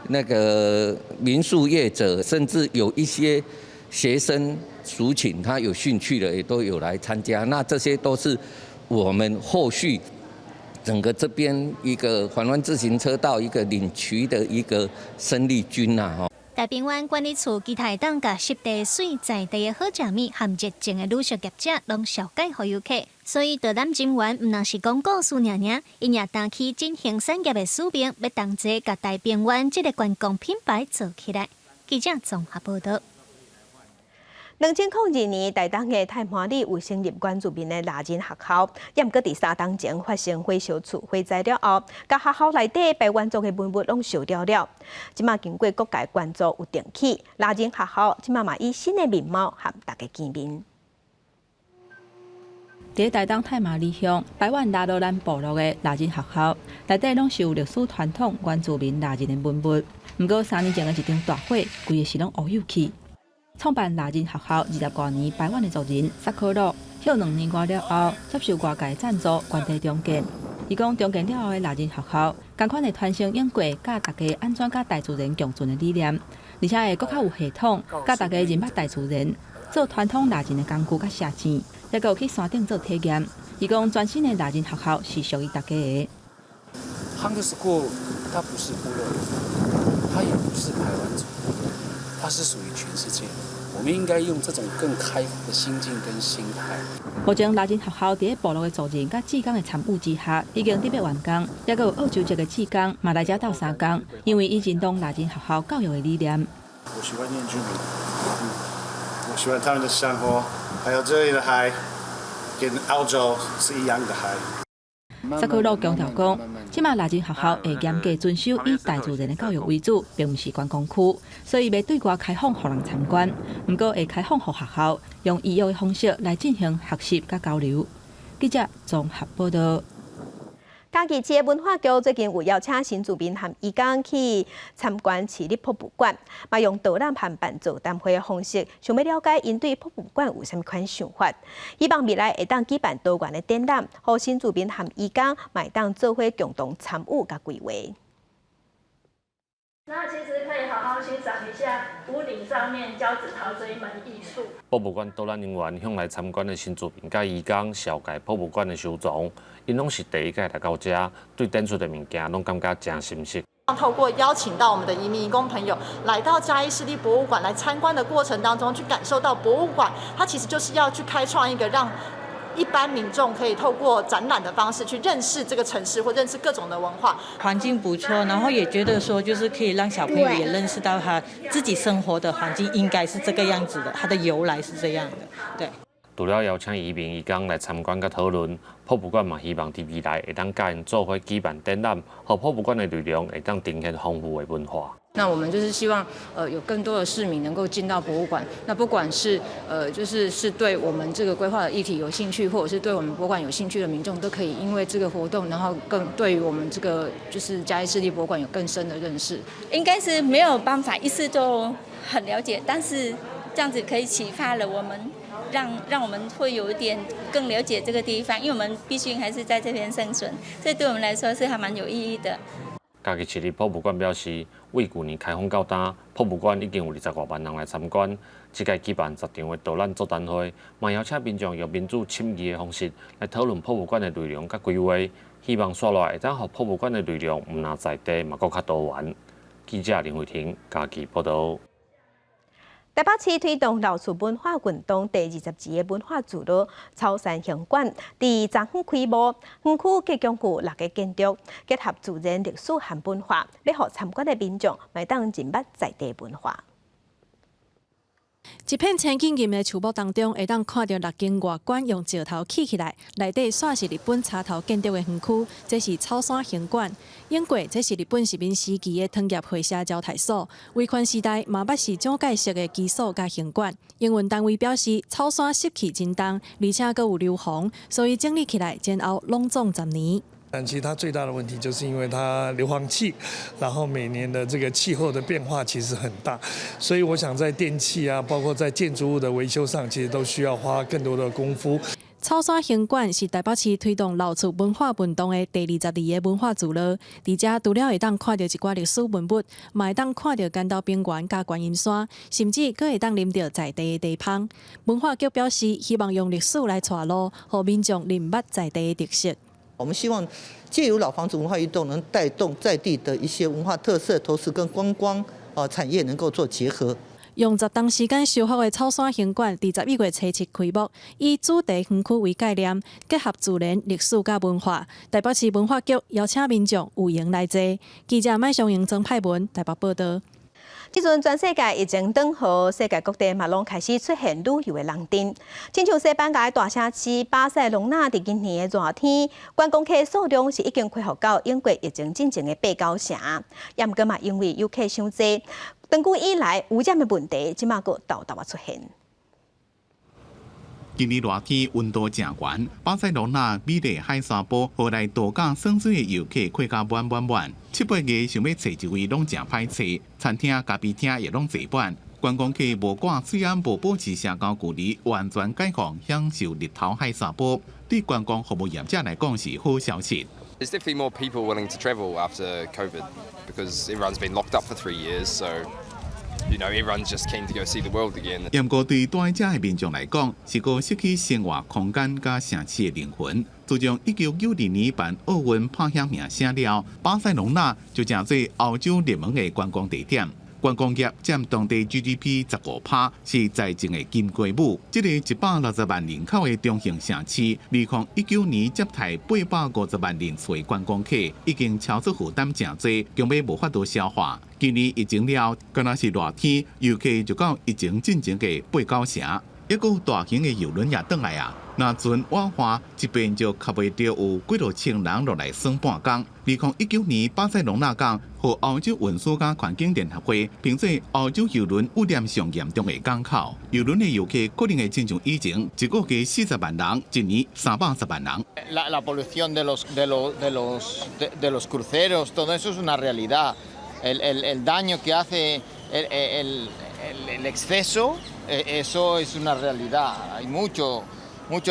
那个民宿业者，甚至有一些学生属请他有兴趣的也都有来参加。那这些都是我们后续整个这边一个环湾自行车道一个领骑的一个生力军呐哈。大平湾管理处期待当甲湿地水在地的好食物和热情的旅宿业者，拢小解予游客。所以导览人员唔能是讲故事尔，因也当去进行产业的使命，要同齐甲大平湾这个观光品牌做起来。记者综合报道。2002年，台东的太麻里卫生入关注面的拉人学校，也毋过伫3天前发生火烧厝火灾了后，甲学校内底百万族的文物拢烧掉了。即马经过各界关注有定起，拉人学校即马嘛以新的面貌和大家见面。伫台东太麻里乡百万拉罗兰部落的拉人学校，内底拢是有历史传统原住民拉人的文物。不过3年前的一场大火，规个是拢乌有去。创办拉人学校20多年百万的族人萨科洛，休2年外了后，接受外界赞助，原地重建。伊讲重建了后的拉人学校，同款会传承英国甲大家安怎甲大自然共存的理念，而且会搁较有系统，甲大家认捌大自然，做传统拉人的工具甲射箭，也有去山顶做体验。伊讲全新的拉人学校是属于大家的。Hunger School 它不是部落人，它也不是排湾族，它是属于全世界。我们应该用这种更开放的心境跟心态。目前拉人学校伫部落的族人甲志工的参与之下，已经特别完工，也有澳洲籍的志工嘛来遮斗3工，因为伊认同拉人学校教育的理念。我喜欢原住民，我喜欢他们的生活，还有这里的海，跟澳洲是一样的海。萨科洛强调讲，即马拉人学校会严格遵守以大自然的教育为主，并不是观光区，所以袂对外开放，互人参观。不过会开放互学校用预约的方式来进行学习甲交流。记者综合报道。嘉义市文化局最近有邀请新住民和义工去参观市立博物馆，嘛用导览和伴奏谈会的方式，想要了解因对博物馆有啥物款想法。希望未来会当举办多元的展览，互新住民和义工嘛会当做伙共同参与甲规划。那其实可以好好欣赏一下屋顶上面交趾陶这一门艺术。博物馆导览人员向来参观的新住民甲义工了解博物馆的收藏，因拢是第一届来到这，对展出的物件拢感觉真新鲜。透过邀请到我们的移民移工朋友来到嘉义市立博物馆来参观的过程当中，去感受到博物馆，它其实就是要去开创一个让一般民众可以透过展览的方式去认识这个城市或认识各种的文化。环境不错，然后也觉得说就是可以让小朋友也认识到他自己生活的环境应该是这个样子的，它的由来是这样的。对。除了邀请移民移工来参观甲讨论，博物馆嘛希望伫未来会当甲因做伙举办展览，和博物馆的内容会当呈现丰富的文化。那我们就是希望有更多的市民能够进到博物馆，那不管是是对我们这个规划的议题有兴趣，或者是对我们博物馆有兴趣的民众，都可以因为这个活动，然后更对于我们这个就是嘉义市立博物馆有更深的认识。应该是没有办法一次就很了解，但是这样子可以启发了我们。让我们会有一点更了解这个地方，因为我们毕竟还是在这边生存，所以对我们来说是还蛮有意义的。嘉义市立博物馆表示，为去年开放到今，博物馆已经有20多万人来参观。这届举办10场的导览座谈会，嘛邀请民众用民主参与的方式来讨论博物馆的内容甲规划，希望刷来会当让博物馆的内容唔那在地，嘛更较多元。记者林慧婷，嘉义报道。台北市推动老厝文化运动第20集的文化之路草山行馆，伫昨昏开幕。园区结共有6个建筑，结合自然、历史和文化，要互参观的民众会当认捌在地文化。一片千景艳的树木当中，会当看到6间外馆用石头砌起来，内底煞是日本插头建筑的园区，这是草山行馆。英国这是日本殖民时期的糖业会社招待所，威权时代嘛捌是蒋介石的居所甲行馆。营运单位表示，草山湿气真重，而且阁有硫磺，所以整理起来前后拢总10年。但其实它最大的问题就是因为它硫磺气，然后每年的这个气候的变化其实很大，所以我想在电器啊，包括在建筑物的维修上，其实都需要花更多的功夫。草山行馆是台北市推动老厝文化运动的第22个文化之路，伫遮除了会当看到一寡历史文物，嘛会当看到干道边缘甲观音山，甚至阁会当啉到在地的茶芳。文化局表示，希望用历史来带路，让民众认捌在地的特色。我们希望借由老房子文化运动，能带动在地的一些文化特色，同时跟观光产业能够做结合。用10天时间修复的草山行馆，伫11月初7开幕，以主题园区为概念，结合自然、历史甲文化。台北市文化局邀请民众有闲来坐。记者麦尚英、曾派文台北报道。即阵全世界疫情转好，世界各地嘛拢开始出现旅游的人潮。亲像西班牙大城市巴塞隆纳，伫今年的热天，观光客数量是已经恢复到英国疫情进前的8、9成。也毋过嘛，因为游客伤济，长久以来污染的问题，即马佫倒出现。今日热天温度正悬，巴塞罗那美丽海沙堡，和来度假耍水的游客开甲满。7、8月想要找一位拢正歹找，餐厅、咖啡厅也拢坐满。观光客无挂虽然无保持社交距离，完全开放享受日头海沙堡，对观光服务业者来讲是好消息。 There's definitely more people willing to travel after COVID because everyone's been locked up for 3 years, so you know everyone's just keen to go see the world again. 不过对待遮的民众来讲，是个失去生活空间甲城市的灵魂。自从1992年办奥运拍响名声了，巴塞隆纳就成做欧洲热门的观光地点。 观光业占当地 GDP 15%，是在前的金鸡母。这个160万人口的中型城市，2019年接待850万人次的观光客，已经超出负担真多，根本无法度消化。今年疫情了，敢若是热天，游客就到疫情进前的八九成。 一个大型的游轮也转来啊！那船晚花一边就吸袂到有几多千人落来耍半工。2019年，巴塞隆纳港和欧洲运输甲环境联合会评做欧洲游轮污染上严重的港口。游轮的游客可能会亲像以前一个月40万人，一年310万人。La polución de los cruceros, todo eso es una realidad. El daño que hace el exceso. Eso es una realidad. Hay mucho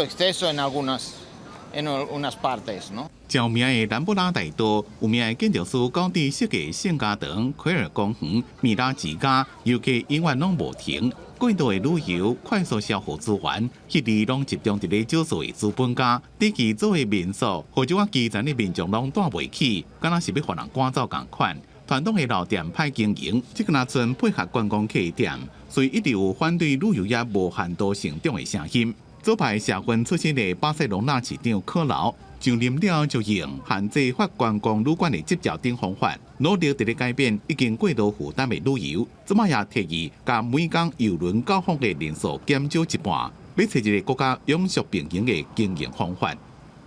exceso en unas partes, ¿no? 著名的兰布拉大道，有名的建筑师高地设计圣家堂、奎尔公园、米拉之家，游客永远拢无停。过度的旅游快速消耗资源，迄啲拢集中伫咧少数的资本家，短期做的民宿，或者基层的民众拢带袂起，敢若是要互人赶走共款。 传统的老店歹经营，即个若纯配合观光客店，所以一直有反对旅游业无限度成长的声音。左派社运出身的巴塞隆纳市长科劳上任了就用限制发观光旅馆的执照等方法，努力伫咧改变已经过度负担的旅游。即卖也提议，将每港邮轮到访的人数减少一半，要找一个国家永续平衡的经营方法。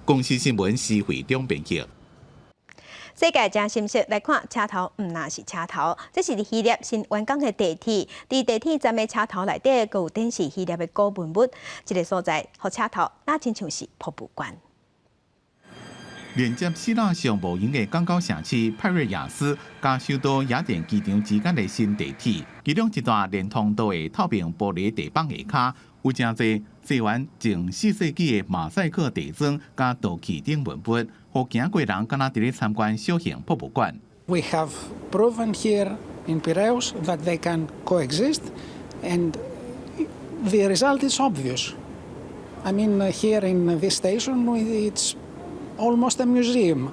公司新闻施会长编辑。 世界正新式来看，车头毋那是车头，这是希腊新完工的地铁。伫地铁站的车头内底，佮有展示希腊的古文物。这个所在，和车头那亲像是博物馆。连接希腊上无形的港口城市派瑞亚斯，甲首都雅典机场之间的新地铁，其中一段连通道的透明玻璃地板下骹，有真侪西元前4世纪的马赛克地砖甲陶器等文物。 互行过人敢若伫咧参观小型博物馆。We have proven here in Piraeus that they can coexist, and the result is obvious. I mean, here in this station, it's almost a museum.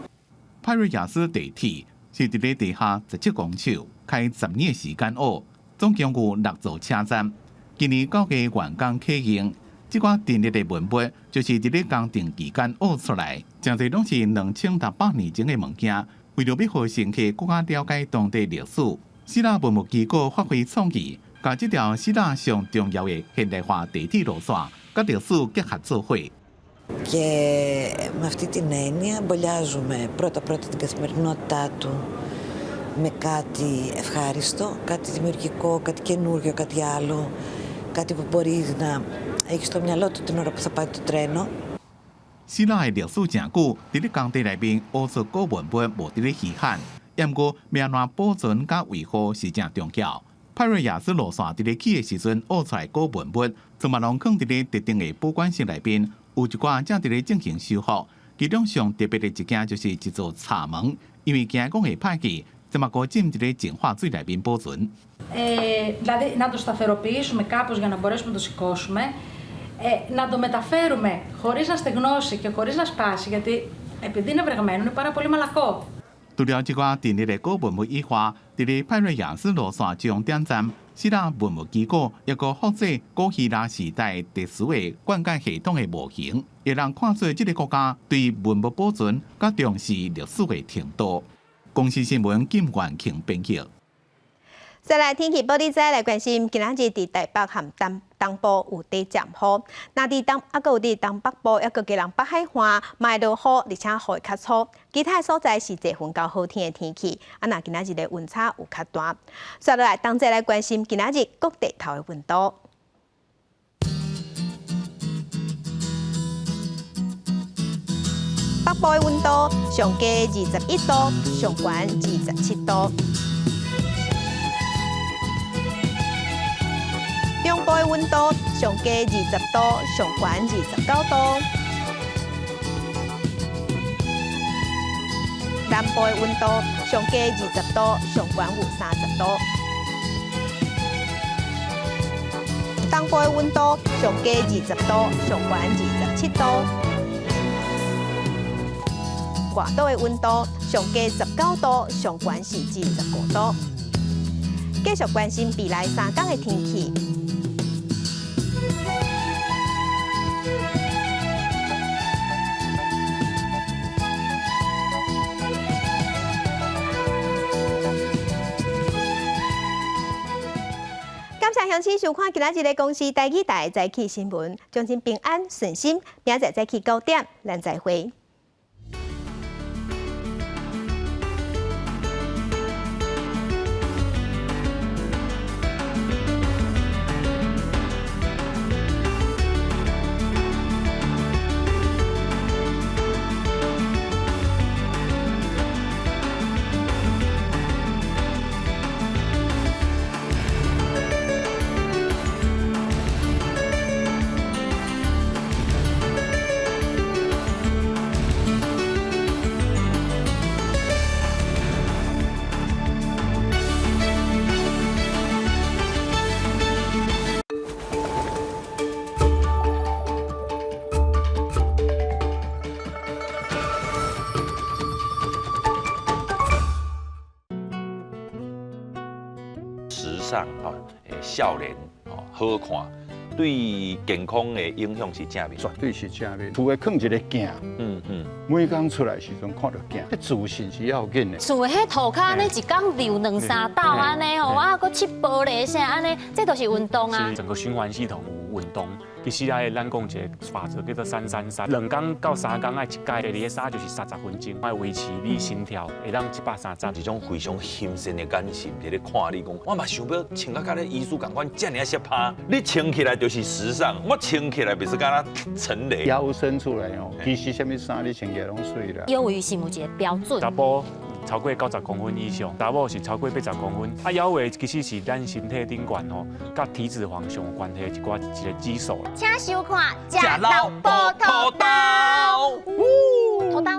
派瑞亚斯地铁是伫咧地下17公尺，开10年时间学，总共有6座车站。今年9月完工启用。 这款电力的文物，就是伫咧工程期间学出来，真侪拢是2600年前的物件。为了要互乘客更加了解当地历史，希腊文物机构发挥创意，把这条希腊上重要的现代化地铁路线，甲历史结合做伙。 Και με αυτή την έννοια μπολιάζουμε πρώτα-πρώτα την καθημερινότητά του με κάτι ευχάριστο, κάτι δημιουργικό, κάτι καινούριο, κάτι άλλο, κάτι που μπορεί να έχει στο μυαλό του την ώρα που θα πάει το τρένο. 希腊的历史真久，伫咧工地内面学出古文物无伫咧稀罕，不过命乱保存甲维护是真重要。派瑞亚斯路线伫咧起的时阵学出来古文物，全部拢放伫咧特定的保管室内面，有一寡正伫咧进行修复。其中上特别的一件就是一座茶门，因为惊讲会歹去，就嘛个浸伫咧净化水内面保存。Δηλαδή να το σταθεροποιήσουμε κάπως για να μπορέσουμε να το σηκώσουμε. Να το μεταφέρουμε χωρίς να στεγνώσει και χωρίς να σπάσει, γιατί επειδή είναι βρεγμένο είναι πάρα πολύ μαλακό. 除了这个电力的古文物以外，伫咧派瑞亚斯路线中点站，希腊文物机构一个复制古希腊时代特殊的灌溉系统的模型，会让看出这个国家对文物保存甲重视历史的程度。公司新闻金元庆编辑。再来天气报你知来关心，今仔日伫台北含东部有地降雨，那伫有伫东北部，抑个基隆北海岸，卖落雨，而且雨会较粗。其他所在是侪云到好天的天气，那今仔日的温差有较大。接落来，同齐来关心今仔日各地头的温度。北部的温度上低21度，上悬27度。中部的温度上低20度，上悬29度。南部的温度上低20度，上悬有30度。东部的温度上低20度，上悬27度。外岛的温度上低19度，上悬是25度。继续关心未来3天的天气。感谢乡亲收看今仔日的公视台语台早起新闻，祝您平安顺心，明仔早起9点，咱再会。时尚哦，少年哦，好看，对健康的影响是正面，绝对是正面。厝诶放一个镜，每工出来时阵看到镜，自信是要紧的。厝诶迄涂骹安尼一工流2、3道安尼吼，啊，搁切玻璃啥安尼，这都是运动啊。整个循环系统有运动。其实咱讲一个法则叫做333，2工到3工爱一届，第二个衫就是30分钟，爱维持你心跳会当130。一种非常欣赏的感情，伫咧看你讲，我嘛想要穿到甲咧艺术共款，遮尔适拍。你穿起来就是时尚，我穿起来袂是敢若陈雷。腰伸出来哦，其实什么衫你穿起来拢水啦。腰围是有一个标准。查甫超过90公分以上，查某是超过80公分。啊，腰围其实是咱身体顶悬吼，甲体脂肪上有关系一个基础啦。请收看《食老补土豆》。土豆。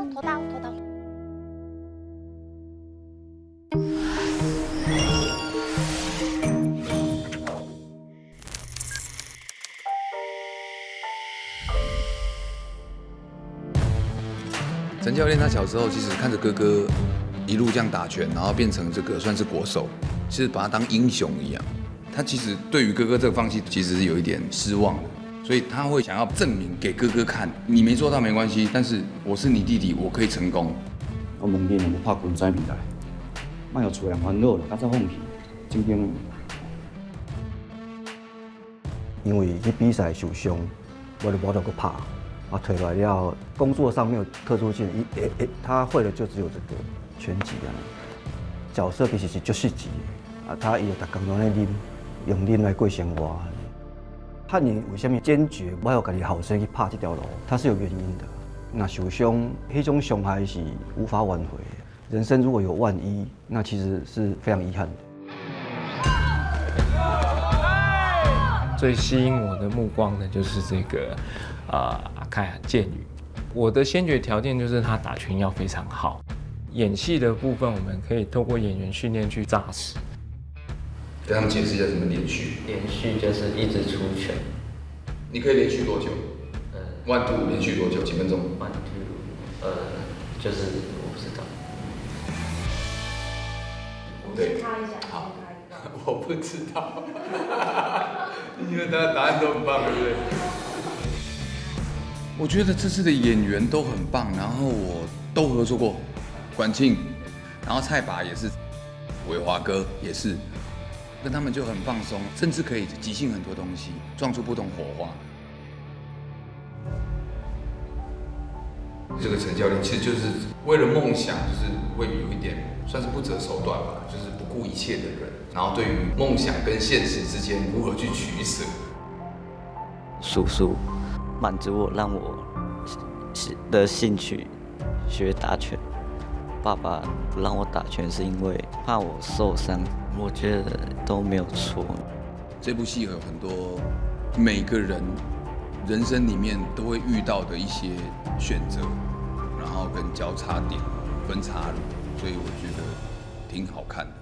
陈教练他小时候其实看着哥哥一路这样打拳，然后变成这个算是国手，其实把他当英雄一样。他其实对于哥哥这个放弃，其实是有一点失望的，所以他会想要证明给哥哥看，你没做到没关系，但是我是你弟弟，我可以成功。我问你，有无拍拳赛比赛？莫有厝人烦恼了，较早放弃，真经。因为去比赛受伤，我就无得去拍。退来了，工作上没有特殊性，他会的就只有这个拳击啊。角色其实是足实际的，他伊就逐工拢在啉，用啉来过生活。汉人为什么坚决我要家己后生去拍这条路？它是有原因的。那受伤，迄种伤害是无法挽回的。人生如果有万一，那其实是非常遗憾的。最吸引我的目光的就是这个阿凯剑宇。我的先决条件就是他打拳要非常好。演戏的部分，我们可以透过演员训练去扎实。跟他们解释一下什么连续。连续就是一直出拳。你可以连续多久？1 2连续多久？几分钟？1 2，就是我不知道。对，好，我不知道。因为大家答案都很棒，对不对？我觉得这次的演员都很棒，然后我都合作过，管庆，然后蔡拔也是，伟华哥也是，跟他们就很放松，甚至可以即兴很多东西，撞出不同火花。这个陈教练其实就是为了梦想，就是会有一点算是不择手段吧，就是不顾一切的人。然后对于梦想跟现实之间如何去取舍，叔叔满足我，让我的兴趣学打拳。爸爸不让我打拳是因为怕我受伤，我觉得都没有错。这部戏有很多每个人人生里面都会遇到的一些选择，然后跟交叉点、分岔路，所以我觉得挺好看的。